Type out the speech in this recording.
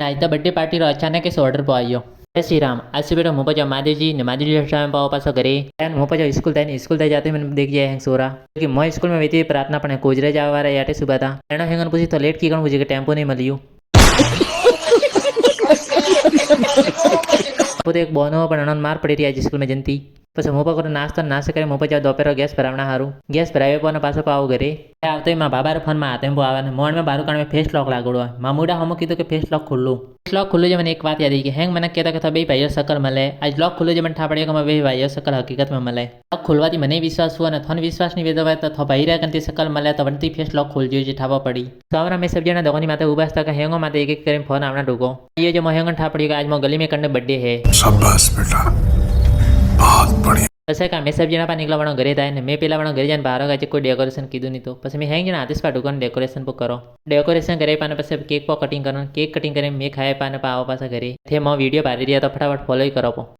आज तो birthday party रो अचानक से ऑर्डर पर आयो। जय श्री राम। आज सुबह मुँह पर महादेव जी ने महादेव जी में पाओ पासो घरे मुँह पर स्कूल थे जाते मैंने देख जाए सोरा क्योंकि मैं स्कूल में वेती प्रार्थना पड़े कोजरे जावा वाला याटे सुबह था एना हेंगन पूछी तो लेट की गण मुझे टेम्पो नहीं मिलियो पोते एक बोनो पण अनन मार पड़ी रही आज स्कूल में जनती પછી મોપા કરો નાસ્તો કરી મોપા જાવ दोपहर गैस भरावना हारू गैस भरावे पर पासो पाओ घरे आवते माँ बाबा फोन में आते आवे मोन में बारू में फेस लॉक लागोड़ो मामूडा हमो कीधु कि फेस लॉक खुल्लू फेस लॉक खुल्लू जो मैंने एक बात याद आई कि हैंग मैंने कहता था बे भाईओ शकल मले आज लॉक खुल्लू जो मैंने ठापड़ियो कि बे भाईओ शकल हकीकत में मले लॉक खुलवाती મને विश्वास हुआ थन विश्वास नहीं वेदो तो भाई रहा कंती शकल मले तो बनती फेस लॉक खुल जो ठापा पड़ी तो हमारा मैं सब जना दोगोनी माते उबास था हैंगो माते एक कर फोन आवना डूगो ये जो मोहंगन ठापड़ी का आज मो गली में करने बर्थडे है शाबाश बेटा बहुत बढ़िया પછી કામે सब जना पा निकला घरे था मैं पेला घरे जाने बाहर गए कोई डेकोरेशन कीधु नहीं तो પછી मैं हैंग जना आतिश पा दुकान डेकोरेशन करो डेकोरेशन करे पाने પછી केक पर कटिंग करो केक कटिंग करे मैं खाए पाने पाओ पासा घरे थे मैं वीडियो पारी दिया तो फटाफट फॉलो ही करो।